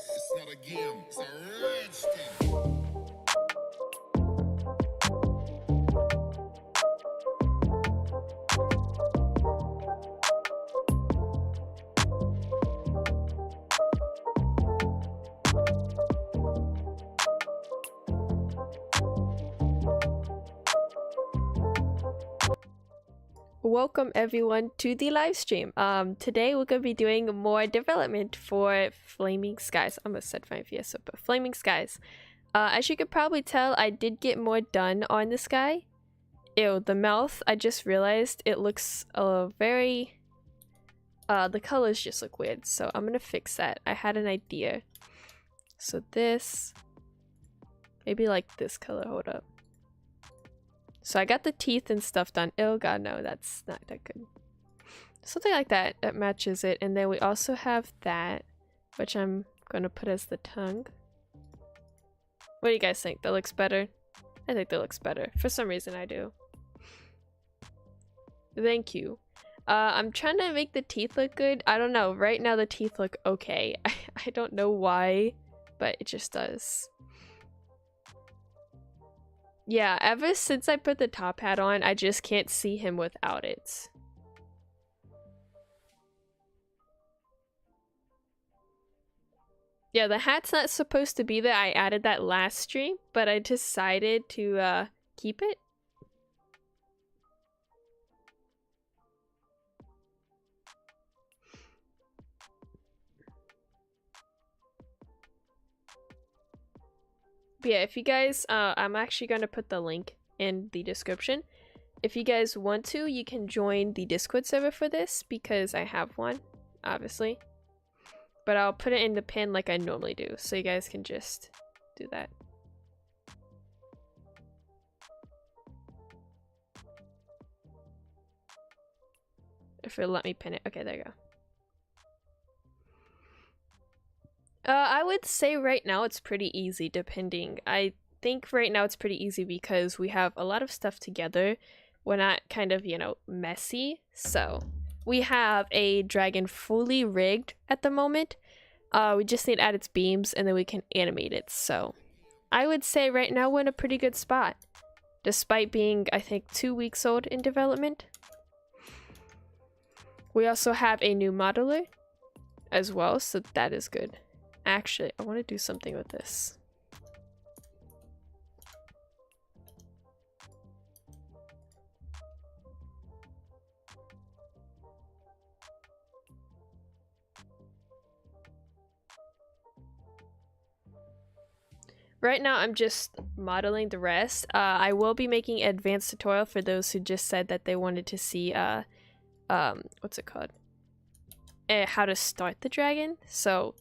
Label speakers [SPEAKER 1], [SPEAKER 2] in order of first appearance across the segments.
[SPEAKER 1] It's not a game, it's a rich thing.
[SPEAKER 2] Welcome everyone to the live stream. Today we're gonna be doing more development for Flaming Skies. I almost said Fine Fiesta, but Flaming Skies. As you could probably tell, I did get more done on the sky. Ew, the mouth, I just realized it looks very... the colors just look weird, so I'm gonna fix that. I had an idea. So this... maybe like this color, hold up. So I got the teeth and stuff done. Oh god, no, that's not that good. Something like that, that matches it. And then we also have that, which I'm gonna put as the tongue. What do you guys think? That looks better? I think that looks better. For some reason I do. Thank you. I'm trying to make the teeth look good. I don't know. Right now the teeth look okay. I don't know why, but it just does. Yeah, ever since I put the top hat on, I just can't see him without it. Yeah, the hat's not supposed to be there. I added that last stream, but I decided to keep it. But yeah, if you guys, I'm actually going to put the link in the description. If you guys want to, you can join the Discord server for this, because I have one, obviously. But I'll put it in the pin like I normally do, so you guys can just do that. If it'll let me pin it. Okay, there you go. I would say right now it's pretty easy, depending. I think right now it's pretty easy because we have a lot of stuff together. We're not kind of, you know, messy. So we have a dragon fully rigged at the moment. We just need to add its beams and then we can animate it. So I would say right now we're in a pretty good spot, despite being, I think, 2 weeks old in development. We also have a new modeler as well, so that is good. Actually, I want to do something with this. Right now, I'm just modeling the rest. I will be making an advanced tutorial for those who just said that they wanted to see, what's it called? How to start the dragon. So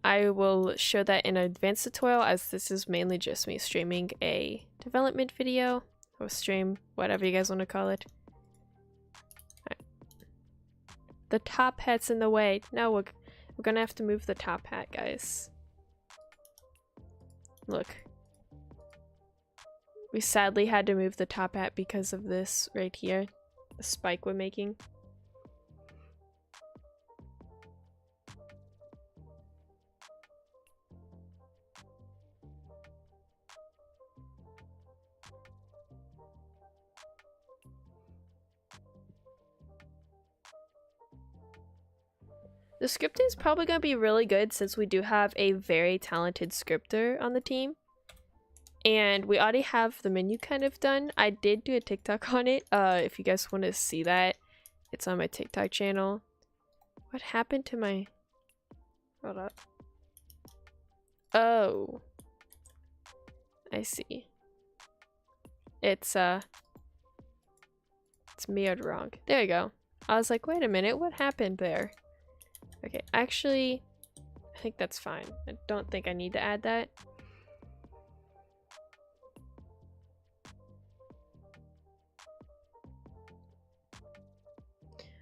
[SPEAKER 2] I will show that in an advanced tutorial, as this is mainly just me streaming a development video, or stream, whatever you guys want to call it. Right. The top hat's in the way. No, we're gonna have to move the top hat, guys. Look. We sadly had to move the top hat because of this right here. The spike we're making. The scripting is probably going to be really good since we do have a very talented scripter on the team. And we already have the menu kind of done. I did do a TikTok on it. If you guys want to see that, it's on my TikTok channel. What happened to my... Hold up. Oh. I see. It's mirrored wrong. There you go. I was like, wait a minute, what happened there? Okay, actually, I think that's fine. I don't think I need to add that.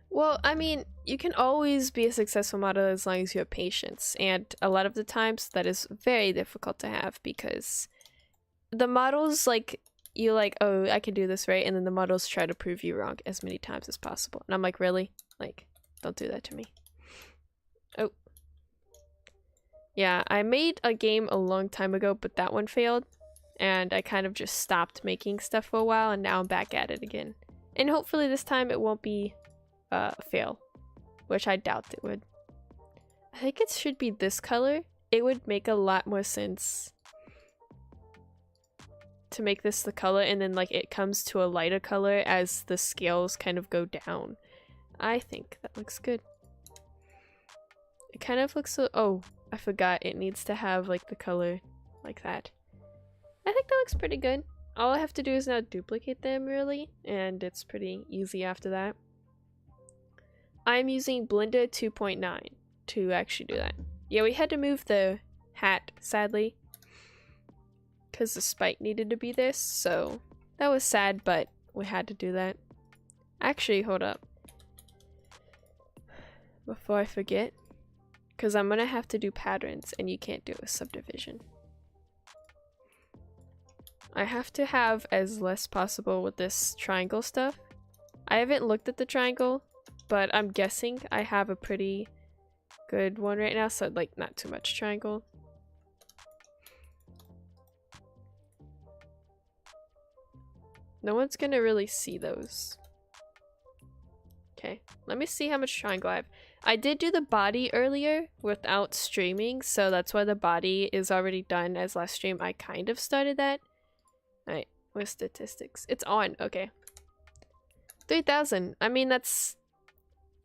[SPEAKER 2] Well, I mean, you can always be a successful model as long as you have patience, and a lot of the times that is very difficult to have because the models, like, you like, oh, I can do this, right? And then the models try to prove you wrong as many times as possible. And I'm like, really? Like, don't do that to me. Oh. Yeah, I made a game a long time ago, but that one failed. And I kind of just stopped making stuff for a while, and now I'm back at it again. And hopefully this time it won't be a fail, which I doubt it would. I think it should be this color. It would make a lot more sense to make this the color, and then like it comes to a lighter color as the scales kind of go down. I think that looks good. It kind of looks so— oh, I forgot it needs to have like the color like that. I think that looks pretty good. All I have to do is now duplicate them really, and it's pretty easy after that. I'm using Blender 2.9 to actually do that. Yeah, we had to move the hat, sadly, because the spike needed to be this, so that was sad, but we had to do that. Actually, hold up. Before I forget, because I'm gonna have to do patterns, and you can't do a subdivision. I have to have as less possible with this triangle stuff. I haven't looked at the triangle, but I'm guessing I have a pretty good one right now, so like not too much triangle. No one's gonna really see those. Okay, let me see how much triangle I have. I did do the body earlier without streaming, so that's why the body is already done. As last stream I kind of started that. Alright, with statistics. It's on, okay. 3,000. I mean, that's...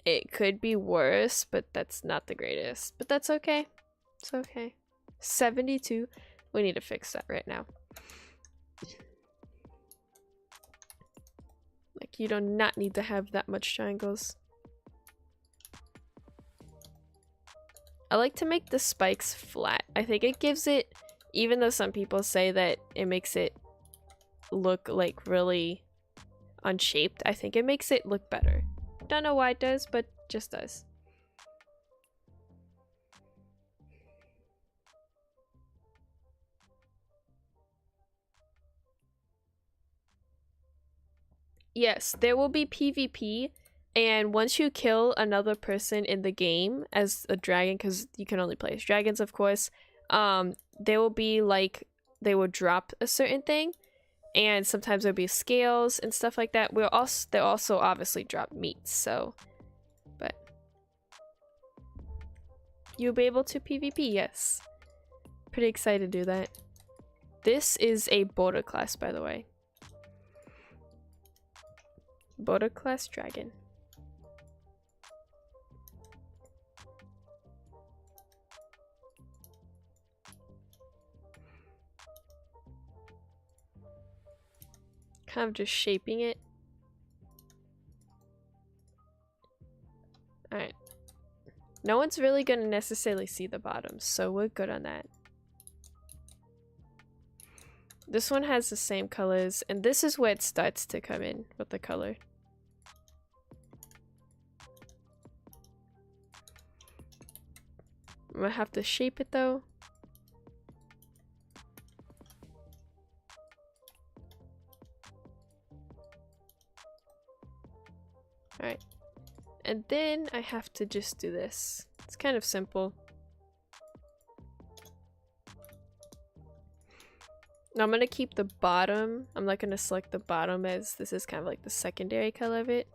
[SPEAKER 2] it could be worse, but that's not the greatest. But that's okay. It's okay. 72. We need to fix that right now. Like, you do not need to have that much triangles. I like to make the spikes flat. I think it gives it, even though some people say that it makes it look like really unshaped, I think it makes it look better. Don't know why it does, but just does. Yes, there will be PvP, and once you kill another person in the game as a dragon, because you can only play as dragons, of course, there will be like, they will drop a certain thing, and sometimes there'll be scales and stuff like that. They'll also obviously drop meats, so, but you'll be able to PvP, yes. Pretty excited to do that. This is a border class, by the way. Border class dragon. Kind of just shaping it. Alright. No one's really gonna necessarily see the bottoms, so we're good on that. This one has the same colors, and this is where it starts to come in with the color. I'm gonna have to shape it though. Alright. And then I have to just do this. It's kind of simple. Now I'm gonna keep the bottom. I'm not gonna select the bottom as this is kind of like the secondary color of it.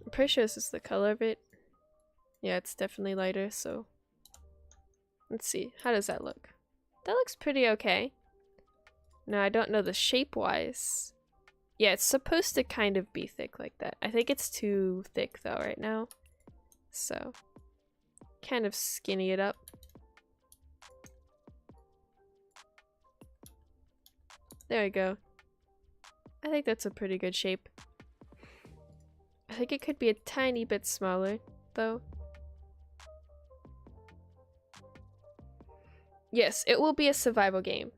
[SPEAKER 2] I'm pretty sure this is the color of it. Yeah, it's definitely lighter, so let's see. How does that look? That looks pretty okay. Now, I don't know the shape-wise. Yeah, it's supposed to kind of be thick like that. I think it's too thick though right now. So, kind of skinny it up. There we go. I think that's a pretty good shape. I think it could be a tiny bit smaller though. Yes, it will be a survival game.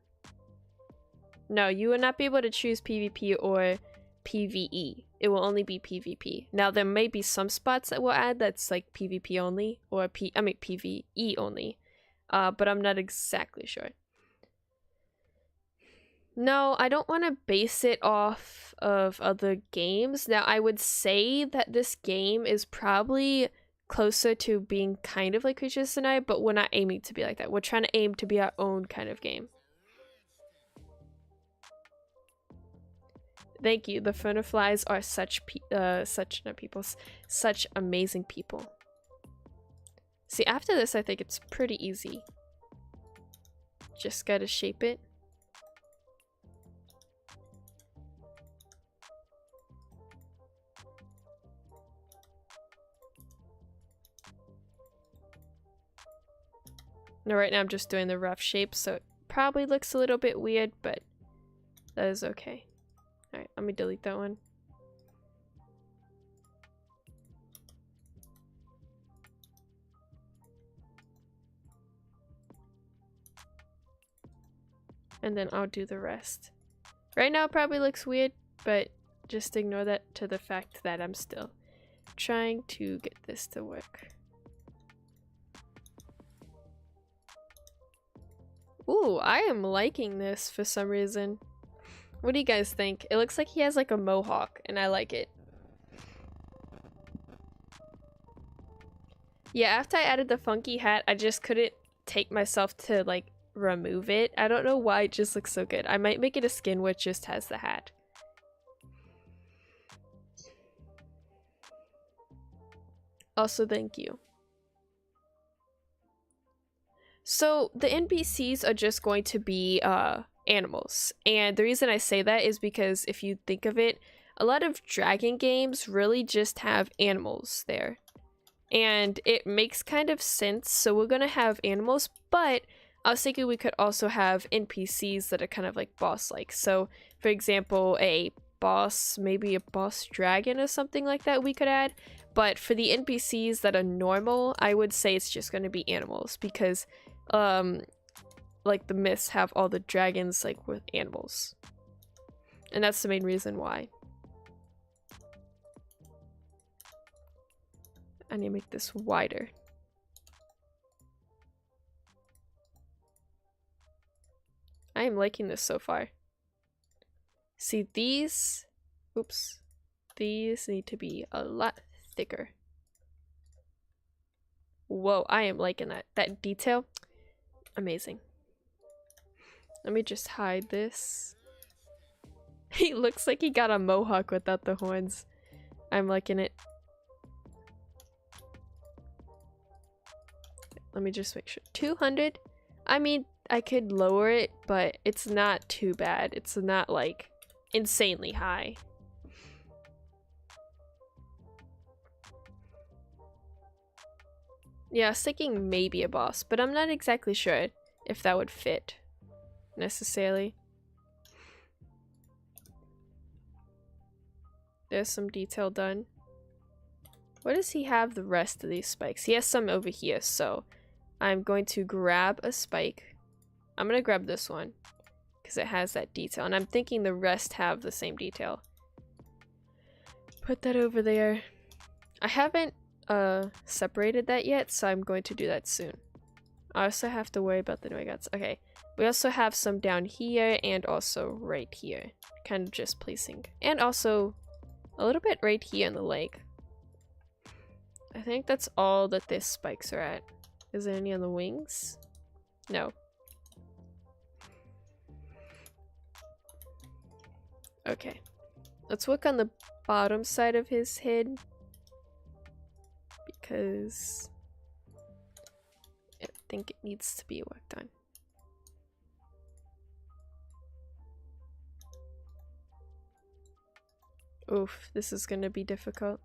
[SPEAKER 2] No, you will not be able to choose PvP or PvE. It will only be PvP. Now, there may be some spots that will add that's like PvP only, or PvE only. But I'm not exactly sure. No, I don't want to base it off of other games. Now, I would say that this game is probably closer to being kind of like Creatures Tonight, but we're not aiming to be like that. We're trying to aim to be our own kind of game. Thank you. The Fernaflies are such amazing people. See, after this, I think it's pretty easy. Just gotta shape it. Now, right now I'm just doing the rough shape, so it probably looks a little bit weird, but that is okay. Alright, let me delete that one. And then I'll do the rest. Right now it probably looks weird, but just ignore that to the fact that I'm still trying to get this to work. Ooh, I am liking this for some reason. What do you guys think? It looks like he has like a mohawk, and I like it. Yeah, after I added the funky hat, I just couldn't take myself to like remove it. I don't know why it just looks so good. I might make it a skin which just has the hat. Also, thank you. So the NPCs are just going to be animals, and the reason I say that is because if you think of it, a lot of dragon games really just have animals there, and it makes kind of sense. So we're gonna have animals, but I was thinking we could also have NPCs that are kind of like boss-like. So for example, a boss, maybe a boss dragon or something like that we could add. But for the NPCs that are normal, I would say it's just going to be animals, because like the myths have all the dragons like with animals, and that's the main reason why. I need to make this wider. I am liking this so far. See, these need to be a lot thicker. Whoa, I am liking that detail. Amazing. Let me just hide this. He looks like he got a mohawk without the horns. I'm liking it. Let me just make sure. 200? I mean, I could lower it, but it's not too bad. It's not like insanely high. Yeah, I was thinking maybe a boss, but I'm not exactly sure if that would fit necessarily. There's some detail done. Where does he have the rest of these spikes? He has some over here, so I'm going to grab a spike. I'm going to grab this one because it has that detail, and I'm thinking the rest have the same detail. Put that over there. I haven't separated that yet, so I'm going to do that soon. I also have to worry about the nuggets. Okay, we also have some down here and also right here, kind of just placing, and also a little bit right here in the leg. I think that's all that these spikes are at. Is there any on the wings? No. Okay, let's work on the bottom side of his head. because I think it needs to be worked on. Oof, this is gonna be difficult.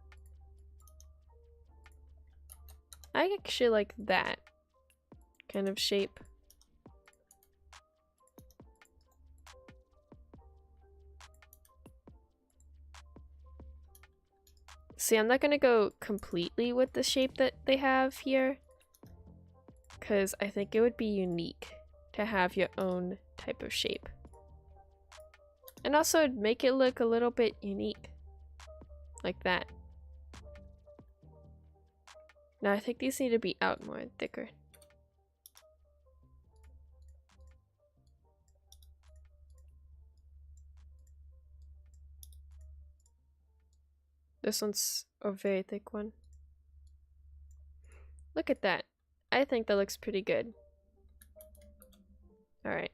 [SPEAKER 2] I actually like that kind of shape. See, I'm not gonna go completely with the shape that they have here, because I think it would be unique to have your own type of shape. And also it'd make it look a little bit unique. Like that. Now I think these need to be out more and thicker. This one's a very thick one. Look at that. I think that looks pretty good. Alright.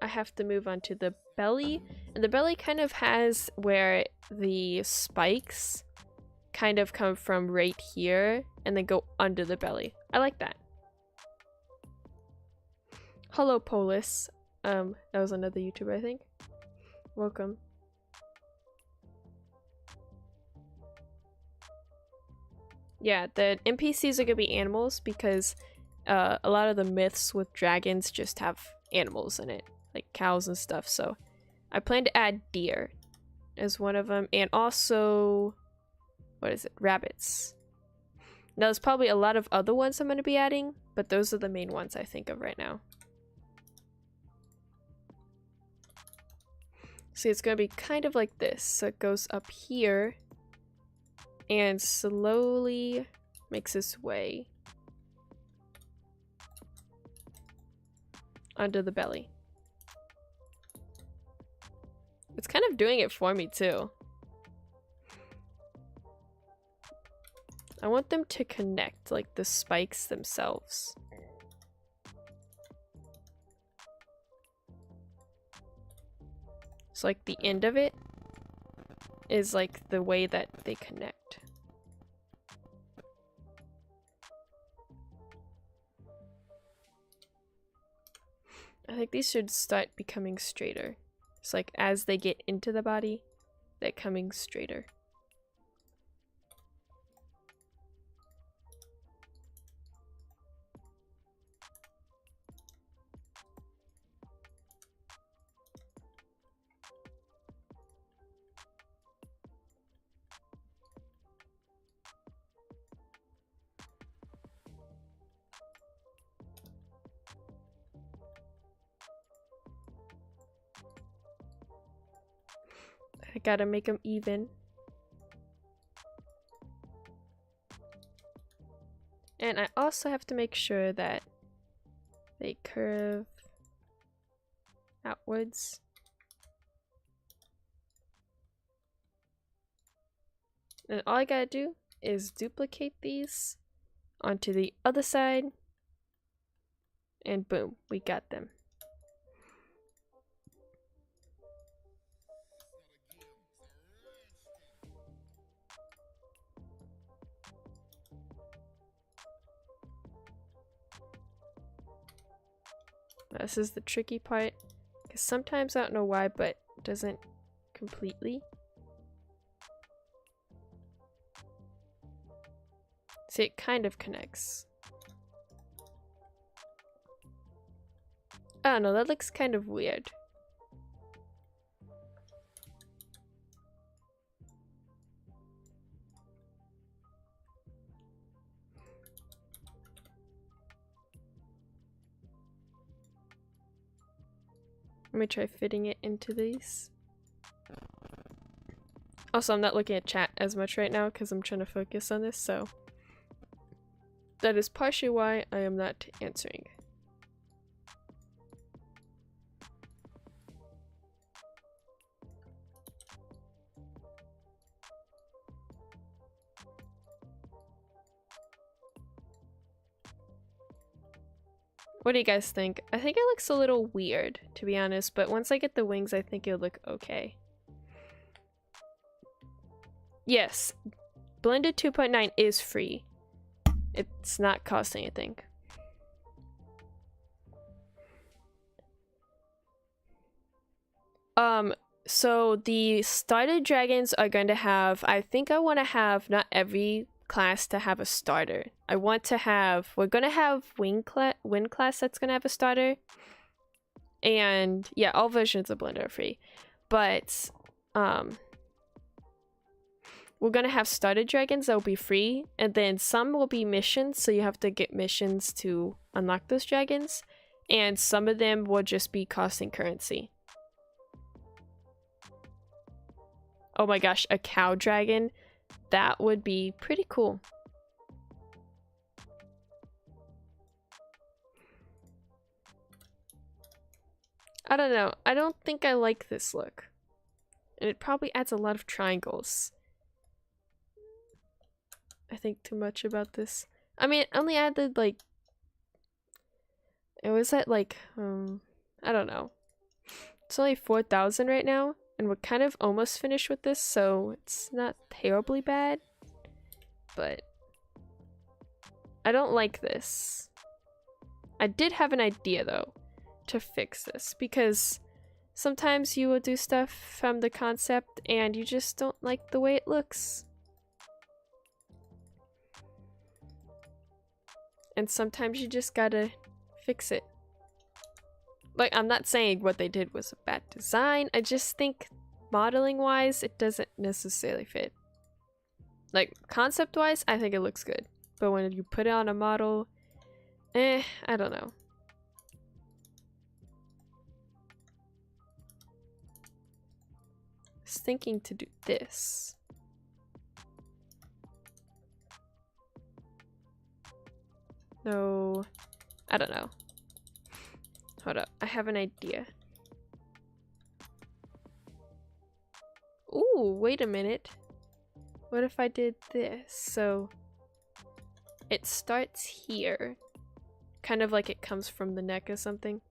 [SPEAKER 2] I have to move on to the belly. And the belly kind of has where the spikes kind of come from right here and then go under the belly. I like that. Hello, Polis. That was another YouTuber, I think. Welcome. Yeah, the NPCs are gonna be animals because a lot of the myths with dragons just have animals in it, like cows and stuff. So I plan to add deer as one of them, and also, what is it? Rabbits. Now there's probably a lot of other ones I'm gonna be adding, but those are the main ones I think of right now. See, it's gonna be kind of like this. So it goes up here and slowly makes its way under the belly. It's kind of doing it for me too. I want them to connect, like the spikes themselves. So like the end of it is like the way that they connect. I think these should start becoming straighter. It's like as they get into the body, they're coming straighter. I gotta make them even. And I also have to make sure that they curve outwards. And all I gotta do is duplicate these onto the other side. And boom, we got them. This is the tricky part, because sometimes I don't know why, but it doesn't completely. See, it kind of connects. I don't know, that looks kind of weird. Let me try fitting it into these. Also, I'm not looking at chat as much right now because I'm trying to focus on this, so that is partially why I am not answering. What do you guys think? I think it looks a little weird, to be honest, but once I get the wings, I think it'll look okay. Yes, Blender 2.9 is free. It's not costing anything. So the starter dragons are going to have, I think I want to have not every class to have a starter. I want to have, we're going to have wind class that's going to have a starter. And yeah, all versions of Blender are free. But we're going to have starter dragons that will be free, and then some will be missions, so you have to get missions to unlock those dragons, and some of them will just be costing currency. Oh my gosh, a cow dragon. That would be pretty cool. I don't know. I don't think I like this look. And it probably adds a lot of triangles. I think too much about this. I mean, it only added like... It was at like, I don't know. It's only 4,000 right now. And we're kind of almost finished with this, so it's not terribly bad. But I don't like this. I did have an idea though to fix this, because sometimes you will do stuff from the concept and you just don't like the way it looks. And sometimes you just gotta fix it. Like, I'm not saying what they did was a bad design, I just think modeling wise it doesn't necessarily fit. Like, concept wise I think it looks good, but when you put it on a model, I don't know. I was thinking to do this. No, I don't know. Hold up, I have an idea. Ooh, wait a minute. What if I did this? So it starts here. Kind of like it comes from the neck or something.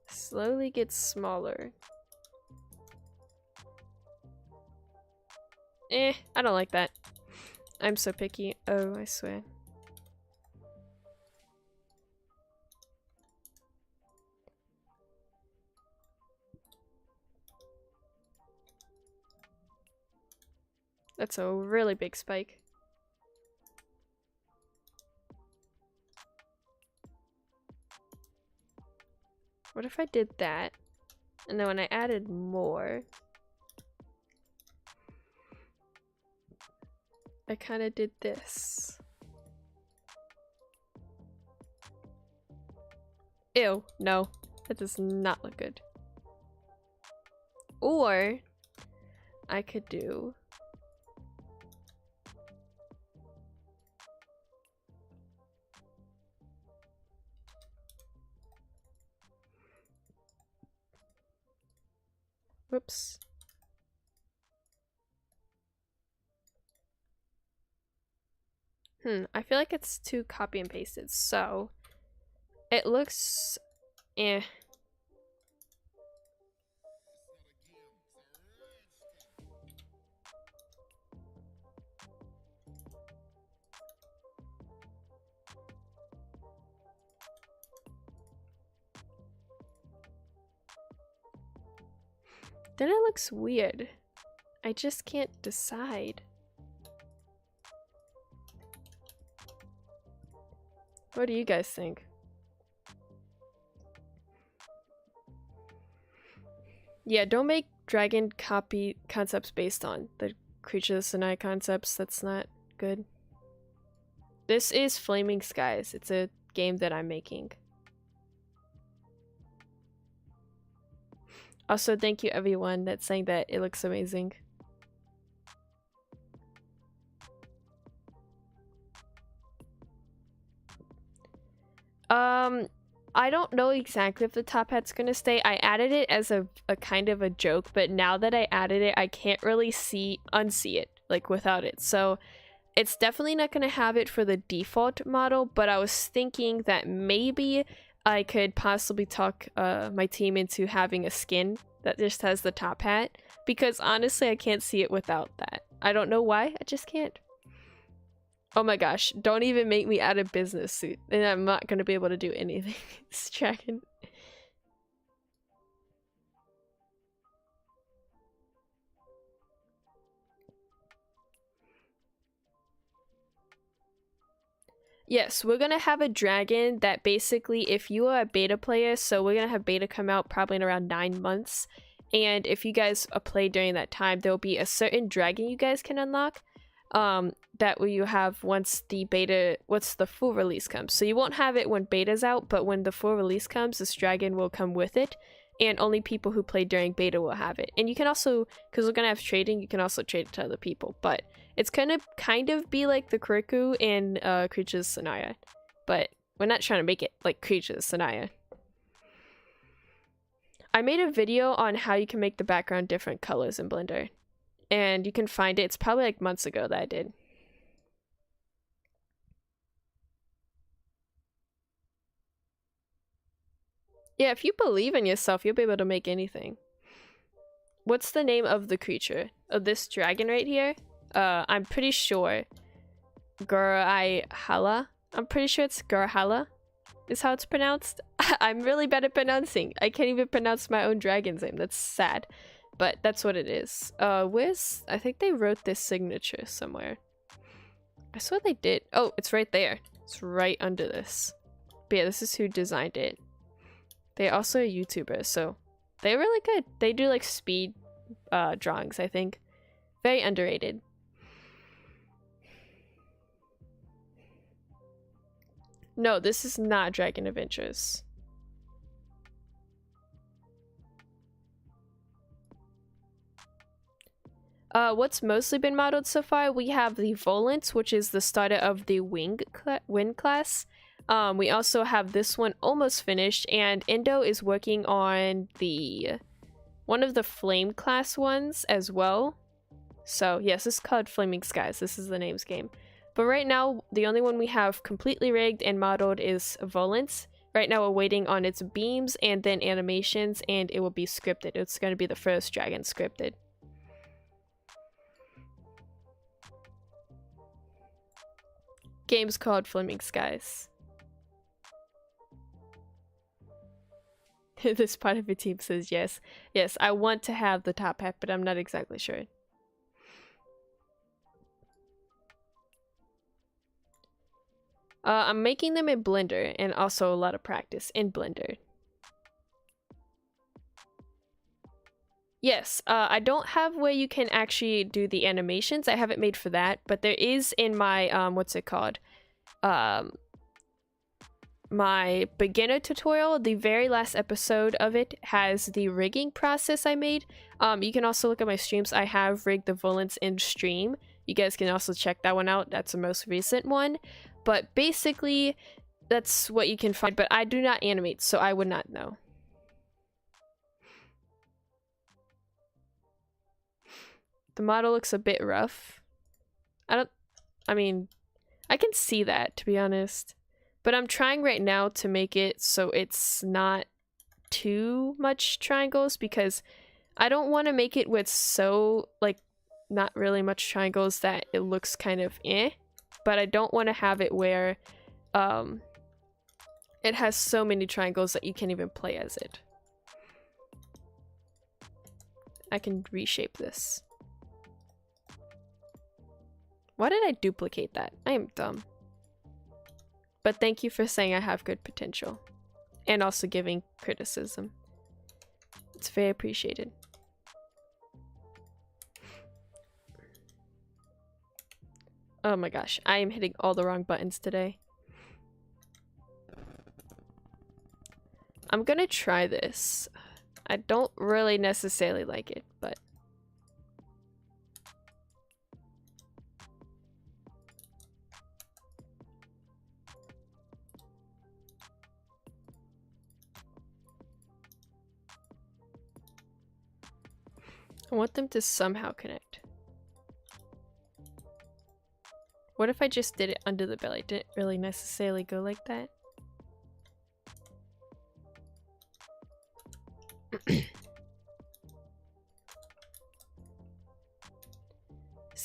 [SPEAKER 2] Slowly gets smaller. I don't like that. I'm so picky. Oh, I swear. That's a really big spike. What if I did that? And then when I added more, I kind of did this. Ew, no. That does not look good. Or I could do whoops. I feel like it's too copy and pasted, so it looks eh. Then it looks weird. I just can't decide. What do you guys think? Yeah, don't make dragon copy concepts based on the Creature of the Night concepts. That's not good. This is Flaming Skies. It's a game that I'm making. Also, thank you everyone that's saying that it looks amazing. I don't know exactly if the top hat's gonna stay. I added it as a kind of a joke, but now that I added it, I can't really unsee it, like, without it. So it's definitely not gonna have it for the default model, but I was thinking that maybe I could possibly talk my team into having a skin that just has the top hat, because honestly I can't see it without that. I don't know why, I just can't. Oh my gosh, don't even make me add a business suit, and I'm not gonna be able to do anything. This dragon. Yes, we're gonna have a dragon that basically, if you are a beta player, so we're gonna have beta come out probably in around 9 months, and if you guys play during that time, there'll be a certain dragon you guys can unlock that will you have once the full release comes. So you won't have it when beta's out, but when the full release comes, this dragon will come with it, and only people who play during beta will have it. And you can also, because we're gonna have trading, you can also trade it to other people, but it's gonna kind of be like the Kuriku in Creatures Sanaya, but we're not trying to make it like Creatures Sanaya. I made a video on how you can make the background different colors in Blender, and you can find it. It's probably like months ago that I did. Yeah, if you believe in yourself, you'll be able to make anything. What's the name of the creature? Of this dragon right here? I'm pretty sure Guraihala. I'm pretty sure it's Gurhala is how it's pronounced. I'm really bad at pronouncing. I can't even pronounce my own dragon's name. That's sad. But that's what it is. I think they wrote this signature somewhere. I swear they did. Oh, it's right there. It's right under this. But yeah, this is who designed it. They're also a YouTuber, so they're really good. They do like speed drawings, I think. Very underrated. No, this is not Dragon Adventures. What's mostly been modeled so far? We have the Volants, which is the starter of the Wind class. We also have this one almost finished, and Indo is working on one of the Flame class ones as well. So yes, this is called Flaming Skies. This is the name's game. But right now, the only one we have completely rigged and modeled is Volants. Right now we're waiting on its beams and then animations, and it will be scripted. It's going to be the first dragon scripted. Game's called Flaming Skies. This part of the team says yes. Yes, I want to have the top hat, but I'm not exactly sure. I'm making them in Blender, and also a lot of practice in Blender. Yes, I don't have where you can actually do the animations. I haven't made for that, but there is in my, what's it called? My beginner tutorial. The very last episode of it has the rigging process I made. You can also look at my streams. I have rigged the Volants in stream. You guys can also check that one out. That's the most recent one. But basically, that's what you can find. But I do not animate, so I would not know. The model looks a bit rough. I mean, I can see that, to be honest. But I'm trying right now to make it so it's not too much triangles, because I don't want to make it with so, like, not really much triangles that it looks kind of eh. But I don't want to have it where it has so many triangles that you can't even play as it. I can reshape this. Why did I duplicate that? I am dumb. But thank you for saying I have good potential. And also giving criticism. It's very appreciated. Oh my gosh, I am hitting all the wrong buttons today. I'm gonna try this. I don't really necessarily like it, but... I want them to somehow connect. What if I just did it under the belly? Didn't really necessarily go like that.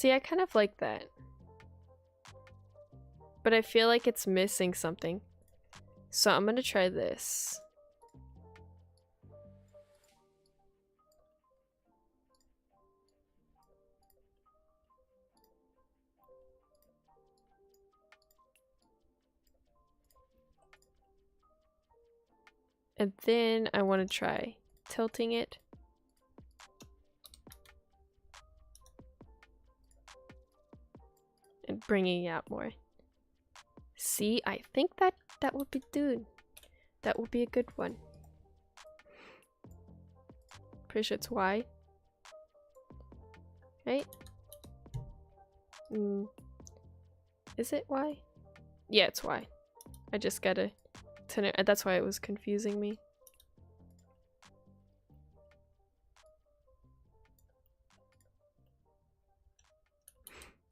[SPEAKER 2] See, I kind of like that. But I feel like it's missing something. So I'm gonna try this. And then I want to try tilting it. And bringing it out more. See, I think that would be good. That would be a good one. Pretty sure it's Y. Right? Is it Y? Yeah, it's Y. I just gotta turn it. That's why it was confusing me.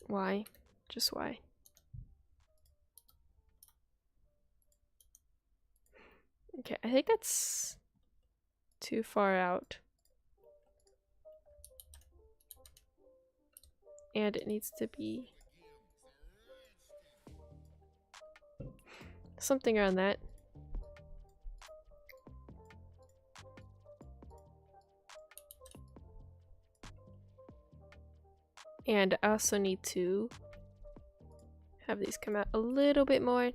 [SPEAKER 2] Y. Just Y. Okay, I think that's too far out. And it needs to be something around that. And I also need to have these come out a little bit more.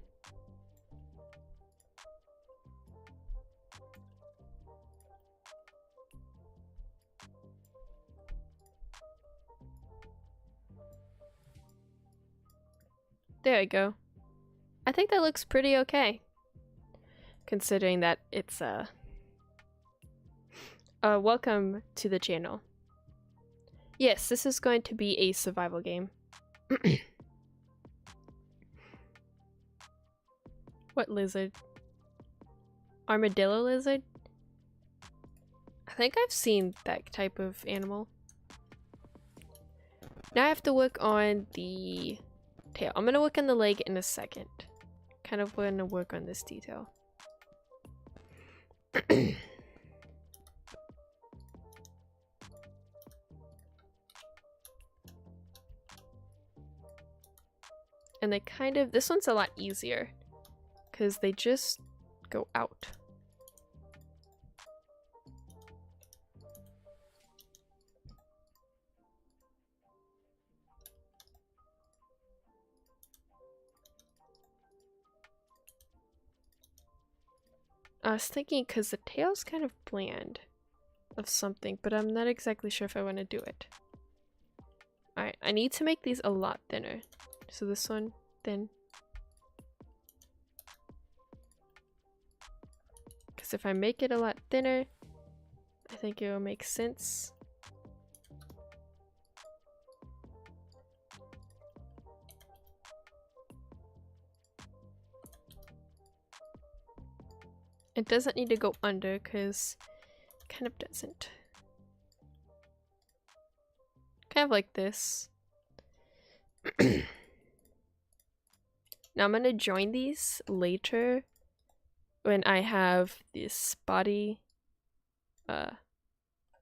[SPEAKER 2] There we go. I think that looks pretty okay. Considering that it's welcome to the channel. Yes, this is going to be a survival game. What lizard? Armadillo lizard? I think I've seen that type of animal. Now I have to work on the tail. I'm gonna work on the leg in a second. Kind of gonna work on this detail. And they kind of, this one's a lot easier because they just go out. I was thinking because the tail's kind of bland of something, but I'm not exactly sure if I want to do it. Alright, I need to make these a lot thinner. So this one, thin. Because if I make it a lot thinner, I think it will make sense. It doesn't need to go under because it kind of doesn't. Kind of like this. Now I'm gonna join these later when I have this body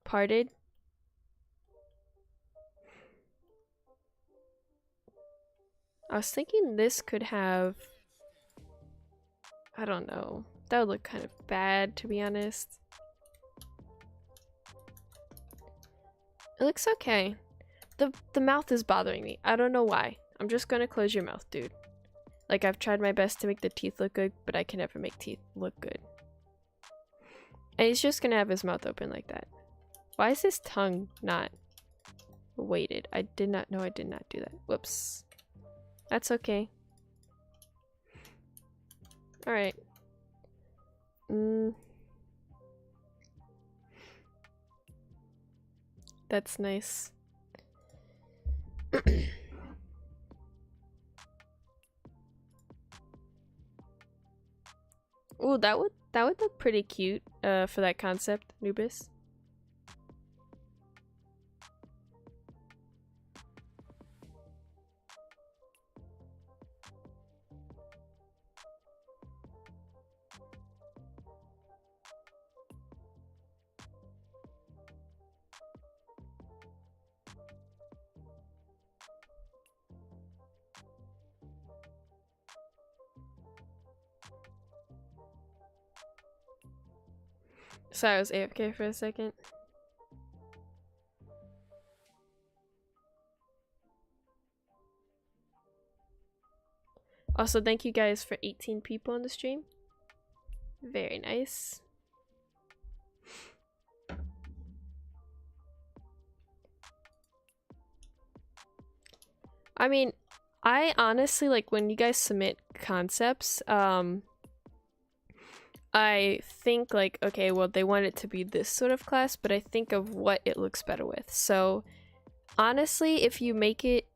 [SPEAKER 2] parted. I was thinking this could have, I don't know, that would look kind of bad to be honest. It looks okay. The mouth is bothering me. I don't know why. I'm just gonna close your mouth, dude. Like, I've tried my best to make the teeth look good, but I can never make teeth look good. And he's just gonna have his mouth open like that. Why is his tongue not weighted? I did not know I did not do that. Whoops. That's okay. Alright. That's nice. Ooh, that would look pretty cute for that concept, Nubis. Sorry, I was AFK for a second. Also, thank you guys for 18 people on the stream. Very nice. I mean, I honestly, like, when you guys submit concepts, I think, like, okay, well, they want it to be this sort of class, but I think of what it looks better with. So, honestly, if you make it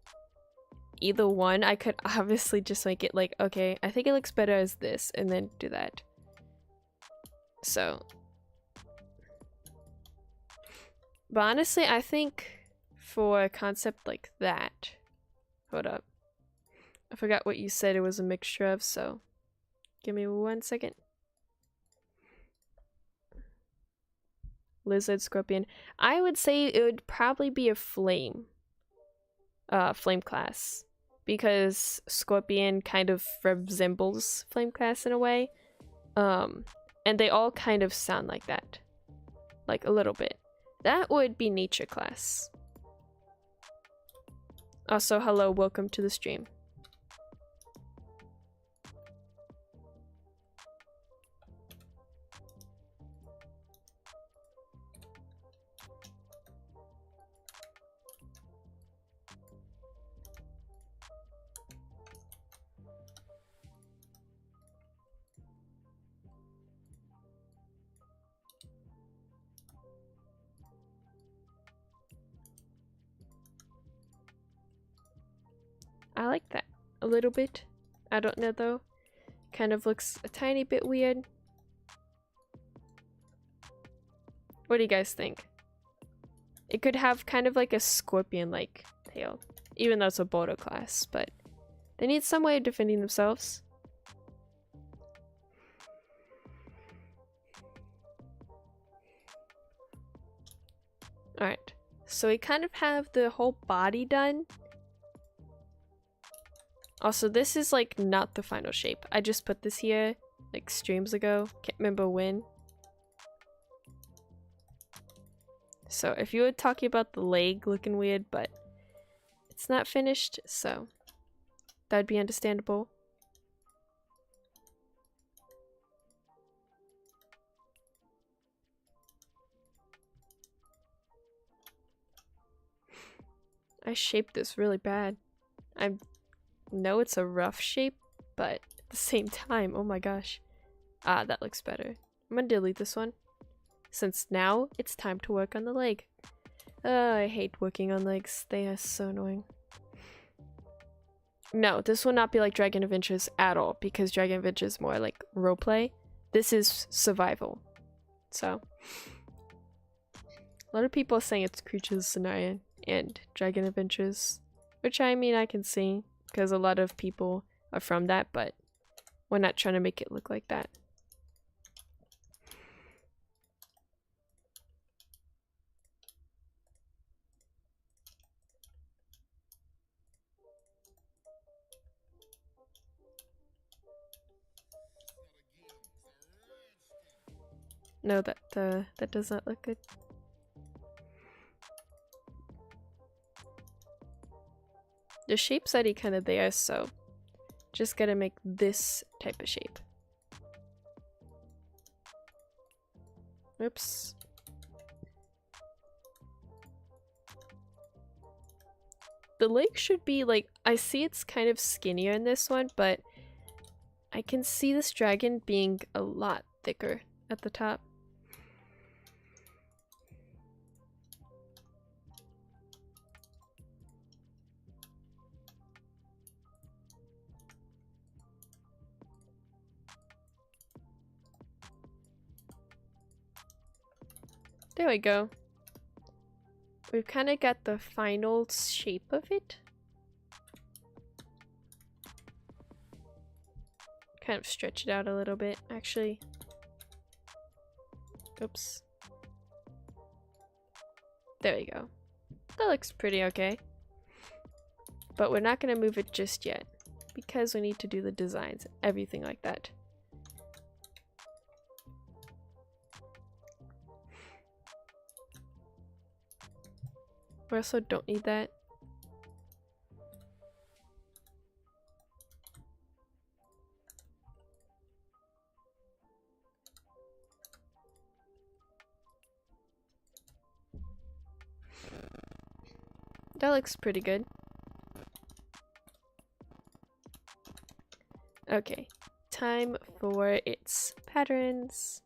[SPEAKER 2] either one, I could obviously just make it like, okay, I think it looks better as this, and then do that. So, but honestly, I think for a concept like that, hold up, I forgot what you said it was a mixture of, so give me 1 second. Lizard, scorpion. I would say it would probably be a flame class, because scorpion kind of resembles flame class in a way, and they all kind of sound like that, like a little bit. That would be nature class. Also, hello, welcome to the stream. I like that a little bit. I don't know though. Kind of looks a tiny bit weird. What do you guys think? It could have kind of like a scorpion-like tail, even though it's a border class, but they need some way of defending themselves. Alright, so we kind of have the whole body done. Also, this is like not the final shape. I just put this here like streams ago. Can't remember when. So if you were talking about the leg looking weird, but it's not finished, so that'd be understandable. I shaped this really bad. I know it's a rough shape, but at the same time, oh my gosh. Ah, that looks better. I'm gonna delete this one, since now it's time to work on the leg. I hate working on legs. They are so annoying. No, this will not be like Dragon Adventures at all, because Dragon Adventures is more like roleplay. This is survival. So, a lot of people are saying it's Creatures Scenario and Dragon Adventures, which I mean I can see, because a lot of people are from that, but we're not trying to make it look like that. No, that does not look good. The shape's already kind of there, so just gotta make this type of shape. Oops. The leg should be like, I see it's kind of skinnier in this one, but I can see this dragon being a lot thicker at the top. There we go. We've kind of got the final shape of it. Kind of stretch it out a little bit, actually. Oops. There we go. That looks pretty okay. But we're not going to move it just yet, because we need to do the designs, everything like that. We also don't need that. That looks pretty good. Okay, time for its patterns.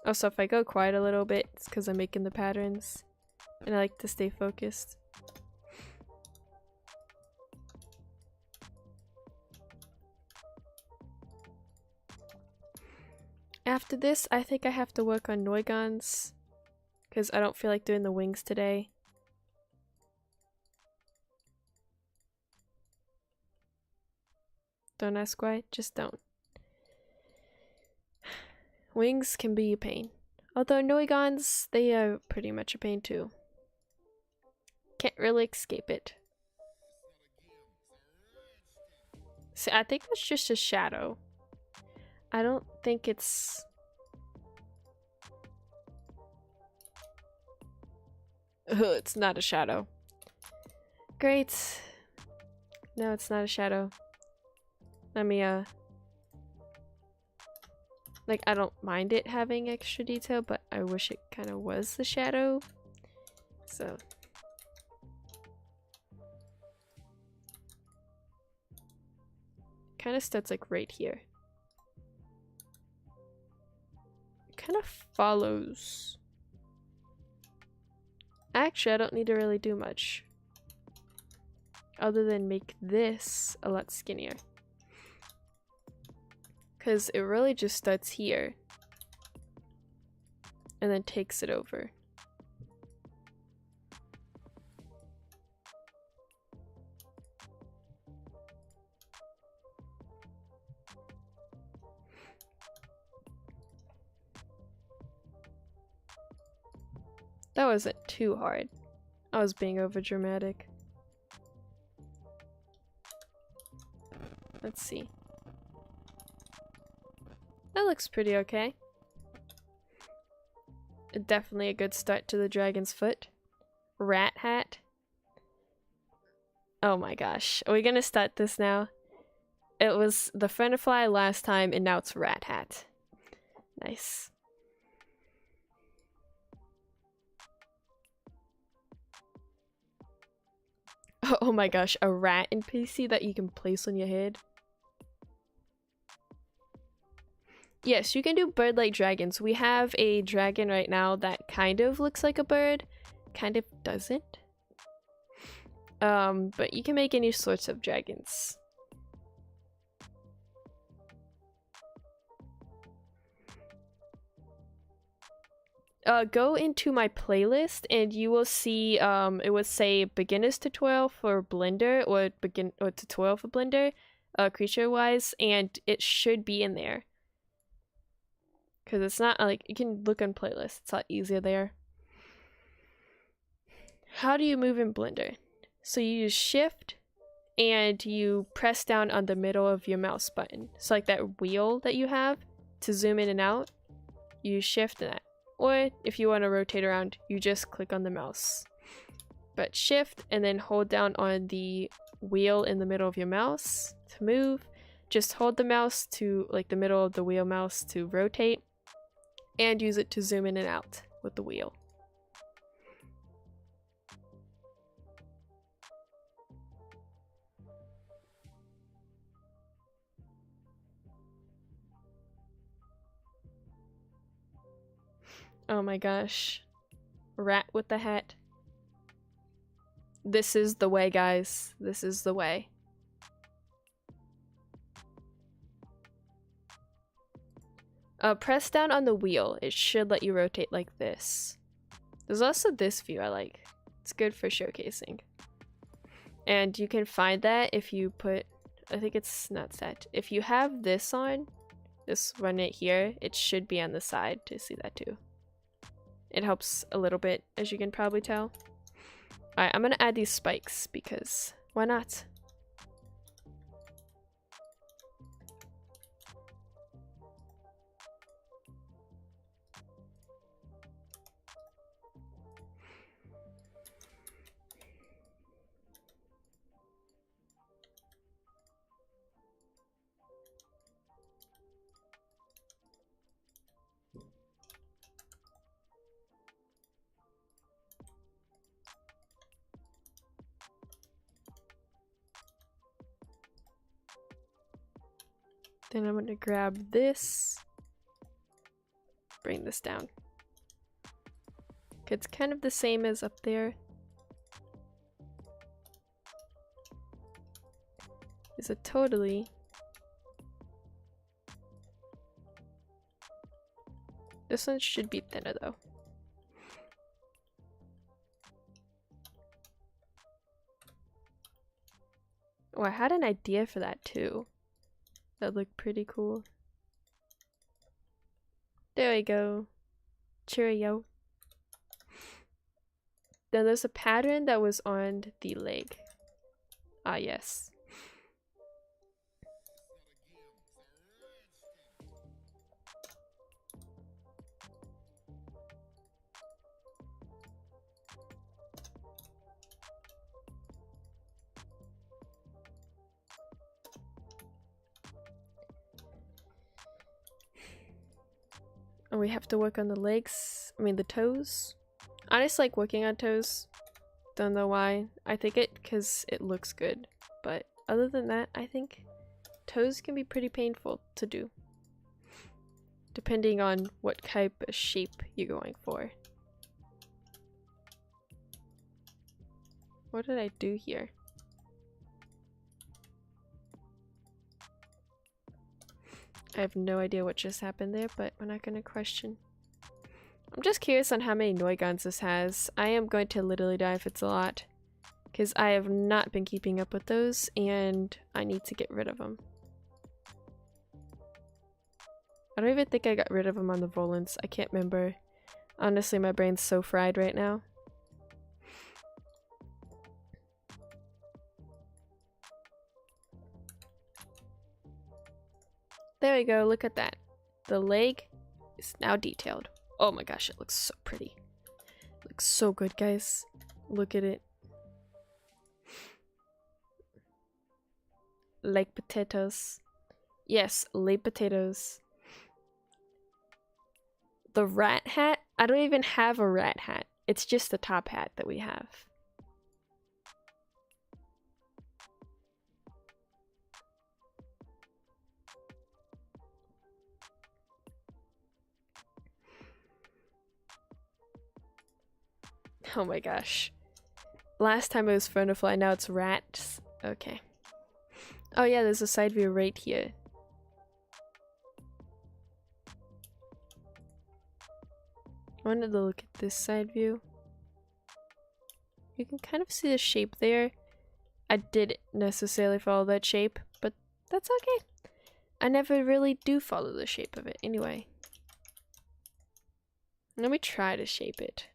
[SPEAKER 2] Also, if I go quiet a little bit, it's because I'm making the patterns and I like to stay focused. After this, I think I have to work on Noigons because I don't feel like doing the wings today. Don't ask why, just don't. Wings can be a pain. Although Noigons, they are pretty much a pain too. Can't really escape it. See, I think that's just a shadow. I don't think it's... it's not a shadow. Great. No, it's not a shadow. Let me, like, I don't mind it having extra detail, but I wish it kind of was the shadow. So... kind of starts, like, right here. Kind of follows. Actually, I don't need to really do much other than make this a lot skinnier, because it really just starts here and then takes it over. That wasn't too hard. I was being over dramatic. Let's see. That looks pretty okay. Definitely a good start to the dragon's foot. Rat hat. Oh my gosh. Are we gonna start this now? It was the Frenifly last time and now it's rat hat. Nice. Oh my gosh, a rat NPC that you can place on your head. Yes, you can do bird-like dragons. We have a dragon right now that kind of looks like a bird, kind of doesn't. But you can make any sorts of dragons. Go into my playlist and you will see it would say beginners tutorial for Blender or tutorial for Blender creature wise, and it should be in there because it's not like you can look on playlist. It's a lot easier there. How do you move in Blender? So you use shift and you press down on the middle of your mouse button. So like that wheel that you have to zoom in and out, you use shift and that. Or if you want to rotate around, you just click on the mouse. But shift and then hold down on the wheel in the middle of your mouse to move. Just hold the mouse to like the middle of the wheel mouse to rotate. And use it to zoom in and out with the wheel. Oh my gosh. Rat with the hat. This is the way, guys. This is the way. Press down on the wheel. It should let you rotate like this. There's also this view I like. It's good for showcasing. And you can find that if you put... I think it's not set. If you have this on, this one right here, it should be on the side to see that too. It helps a little bit, as you can probably tell. Alright, I'm gonna add these spikes because why not? Then I'm gonna grab this, bring this down. It's kind of the same as up there. Is it totally? This one should be thinner though. Oh, I had an idea for that too. That looked pretty cool. There we go. Cheerio. Then there's a pattern that was on the leg. Ah, yes. And we have to work on the legs. I mean the toes. I just like working on toes. Don't know why. I think it because it looks good. But other than that, I think toes can be pretty painful to do. Depending on what type of shape you're going for. What did I do here? I have no idea what just happened there, but we're not gonna question. I'm just curious on how many polygon this has. I am going to literally die if it's a lot. Because I have not been keeping up with those, and I need to get rid of them. I don't even think I got rid of them on the volants. I can't remember. Honestly, my brain's so fried right now. There we go, look at that. The leg is now detailed. Oh my gosh, it looks so pretty. It looks so good, guys. Look at it. Like potatoes. Yes, like potatoes. The rat hat? I don't even have a rat hat. It's just the top hat that we have. Oh my gosh. Last time it was Fernafly, now it's rats. Okay. Oh yeah, there's a side view right here. I wanted to look at this side view. You can kind of see the shape there. I didn't necessarily follow that shape, but that's okay. I never really do follow the shape of it anyway. Let me try to shape it.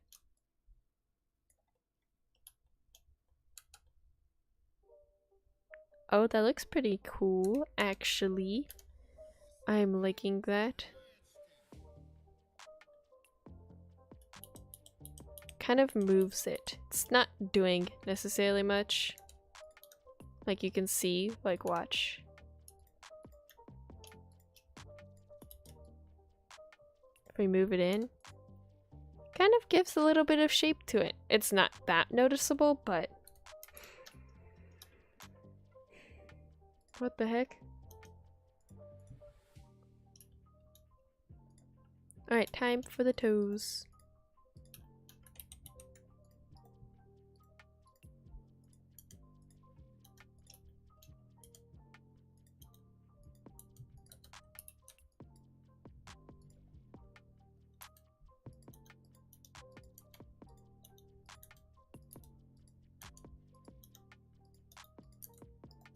[SPEAKER 2] Oh, that looks pretty cool, actually. I'm liking that. Kind of moves it. It's not doing necessarily much. Like you can see, like watch. If we move it in, kind of gives a little bit of shape to it. It's not that noticeable, but what the heck? Alright, time for the toes.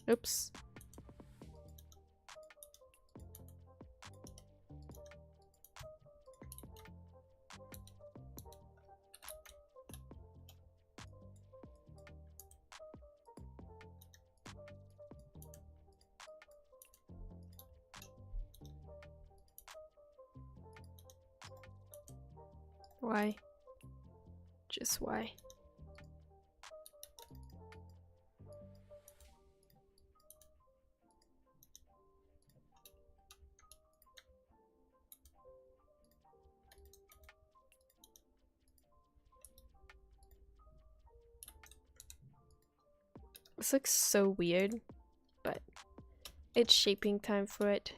[SPEAKER 2] Oops. Why? Just why? This looks so weird, but it's shaping time for it.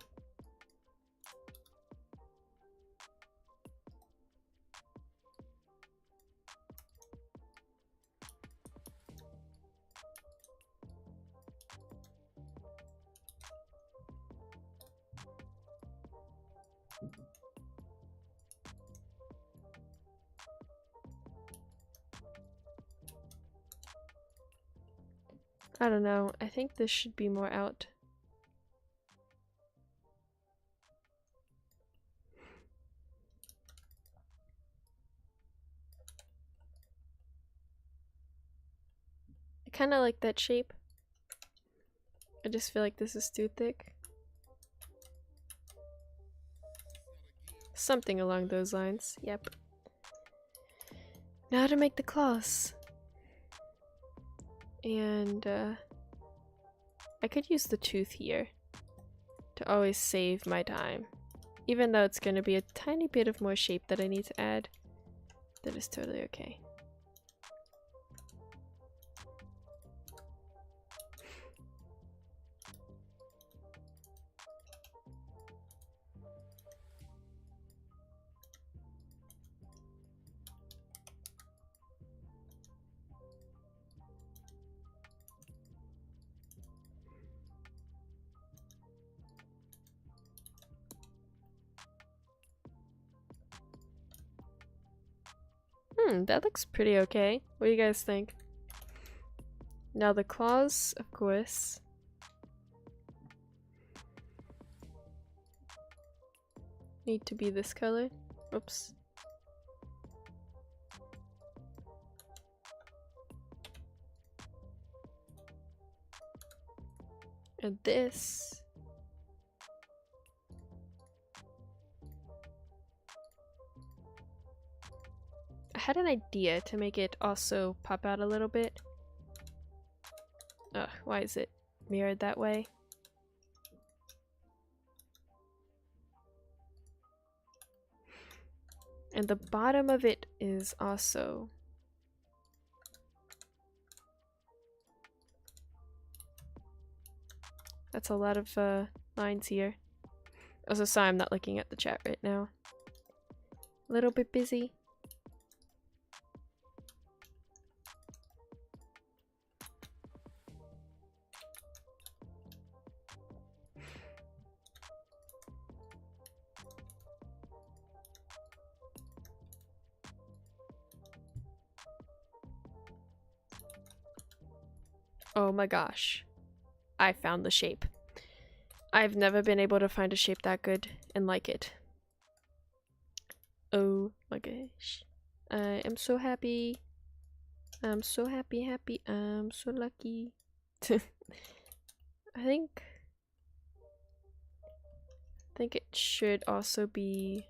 [SPEAKER 2] I don't know. I think this should be more out. I kind of like that shape. I just feel like this is too thick. Something along those lines. Yep. Now to make the claws. And I could use the tooth here to always save my time. Even though it's gonna be a tiny bit of more shape that I need to add. That is totally okay. That looks pretty okay. What do you guys think? Now the claws, of course. Need to be this color. Oops. And this. I had an idea to make it also pop out a little bit. Ugh, why is it mirrored that way? And the bottom of it is also... That's a lot of lines here. Also, sorry I'm not looking at the chat right now. A little bit busy. Oh my gosh. I found the shape. I've never been able to find a shape that good and like it. Oh my gosh. I am so happy. I'm so happy. I'm so lucky. I think it should also be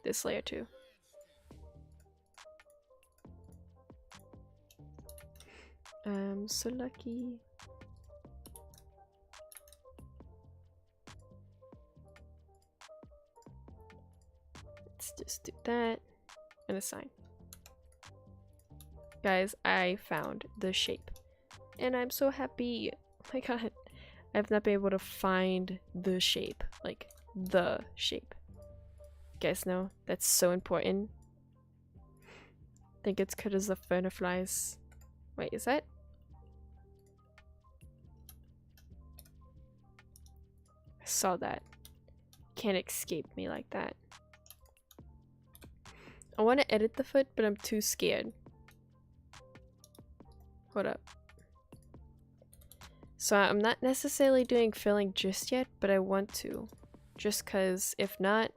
[SPEAKER 2] this layer too. I'm so lucky. Let's just do that and a sign. Guys, I found the shape and I'm so happy. Oh my god, I've not been able to find the shape, like the shape. You guys know that's so important. I think it's because the flies. Wait, is that? I saw that. Can't escape me like that. I want to edit the foot, but I'm too scared. Hold up. So I'm not necessarily doing filling just yet, but I want to. Just cause if not,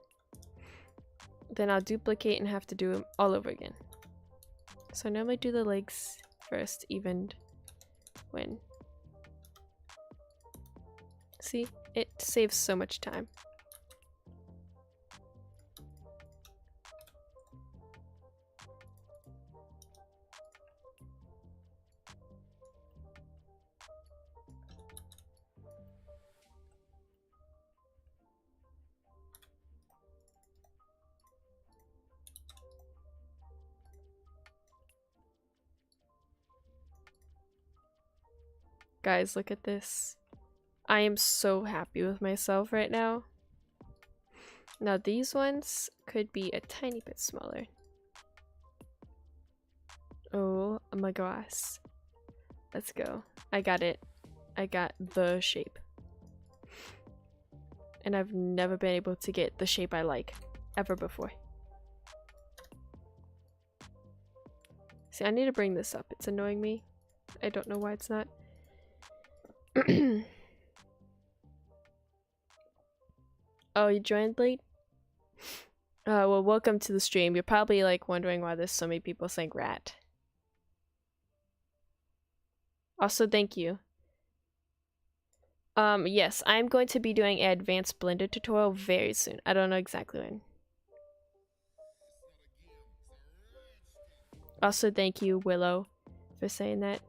[SPEAKER 2] then I'll duplicate and have to do them all over again. So I normally do the legs first, evened when. See? It saves so much time. Guys, look at this. I am so happy with myself right now. Now these ones could be a tiny bit smaller. Oh my gosh. Let's go. I got it. I got the shape. And I've never been able to get the shape I like ever before. See, I need to bring this up. It's annoying me. I don't know why it's not. Oh, you joined late? Well, welcome to the stream. You're probably like wondering why there's so many people saying rat. Also, thank you. Yes, I'm going to be doing an advanced Blender tutorial very soon. I don't know exactly when. Also, thank you, Willow, for saying that.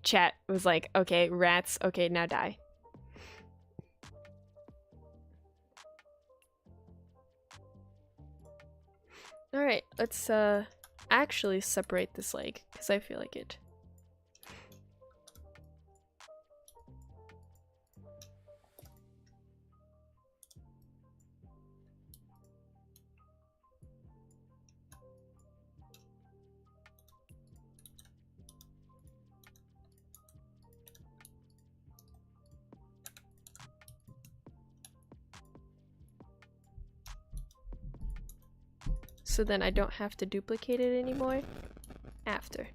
[SPEAKER 2] Chat was like, okay, rats, okay, now die. Alright, let's actually separate this leg, because I feel like it. So then I don't have to duplicate it anymore after.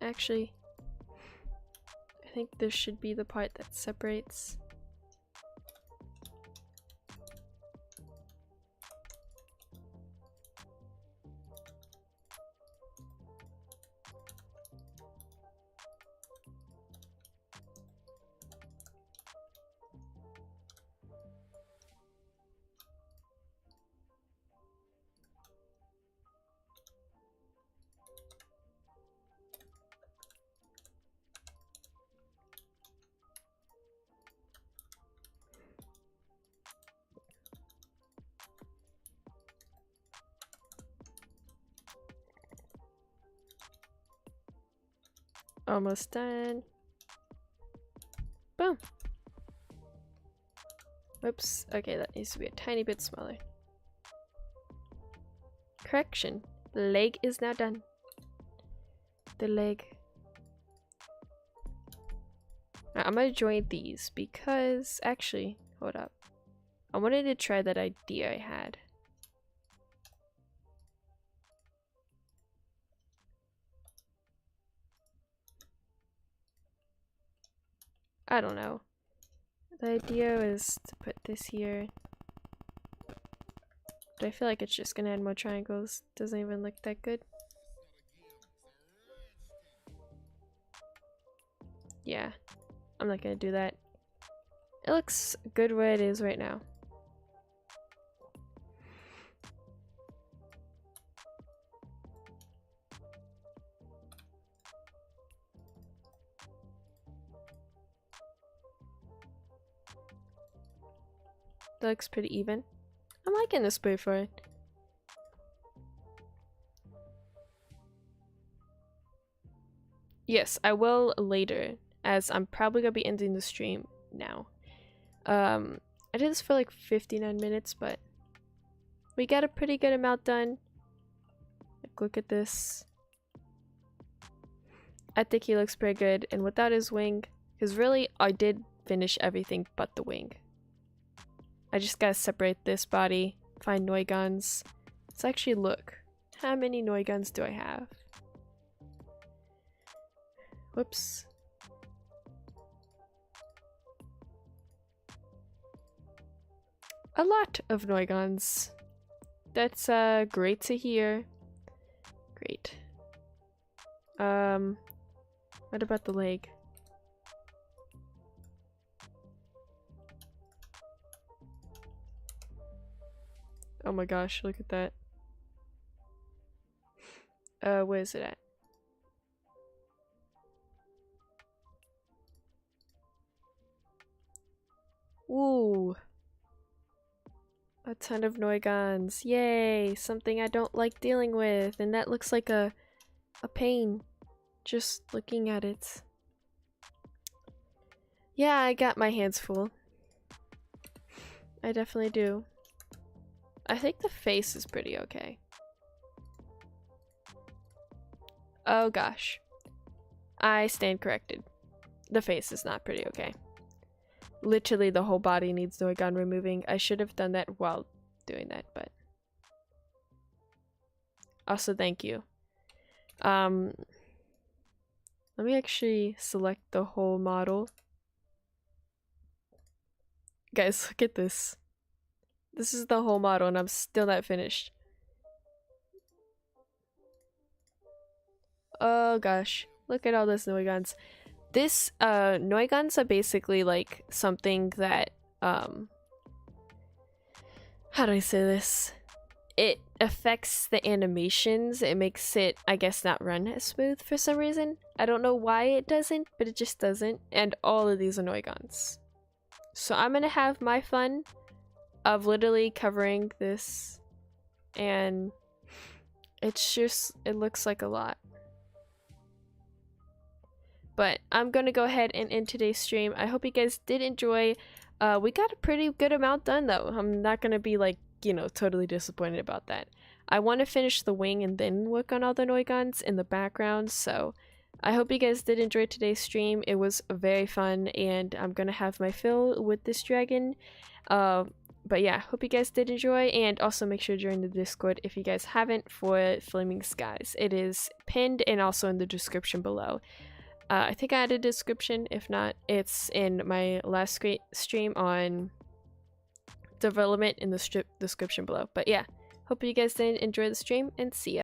[SPEAKER 2] Actually, I think this should be the part that separates. Almost done. Boom. Whoops. Okay, that needs to be a tiny bit smaller. Correction. The leg is now done. The leg. Now, I'm gonna join these because actually, hold up. I wanted to try that idea I had. I don't know. The idea was to put this here. But I feel like it's just gonna add more triangles. Doesn't even look that good. Yeah, I'm not gonna do that. It looks good where it is right now. That looks pretty even. I'm liking this spray for it. Yes, I will later, as I'm probably gonna be ending the stream now. I did this for like 59 minutes, but we got a pretty good amount done. Like, look at this. I think he looks pretty good, and without his wing, because really, I did finish everything but the wing. I just gotta separate this body, find Noigons. Let's actually look. How many Noigons do I have? Whoops. A lot of Noigons. That's great to hear. Great. What about the leg? Oh my gosh, look at that. Where is it at? Ooh. A ton of Noigons. Yay! Something I don't like dealing with. And that looks like a pain. Just looking at it. Yeah, I got my hands full. I definitely do. I think the face is pretty okay. Oh gosh. I stand corrected. The face is not pretty okay. Literally the whole body needs polygon removing. I should have done that while doing that, but also thank you. Let me actually select the whole model. Guys, look at this. This is the whole model and I'm still not finished. Oh gosh, look at all those polygons. This polygons are basically like something that how do I say this? It affects the animations. It makes it, I guess, not run as smooth for some reason. I don't know why it doesn't, but it just doesn't. And all of these are polygons. So I'm gonna have my fun of literally covering this, and it's just, it looks like a lot. But I'm gonna go ahead and end today's stream. I hope you guys did enjoy. We got a pretty good amount done though. I'm not gonna be like, you know, totally disappointed about that. I want to finish the wing and then work on all the polygons in the background, so I hope you guys did enjoy today's stream. It was very fun, and I'm gonna have my fill with this dragon. But yeah, hope you guys did enjoy, and also make sure to join the Discord if you guys haven't for Flaming Skies. It is pinned and also in the description below. I think I added a description. If not, it's in my last great stream on development in the description below. But yeah, hope you guys did enjoy the stream, and see ya.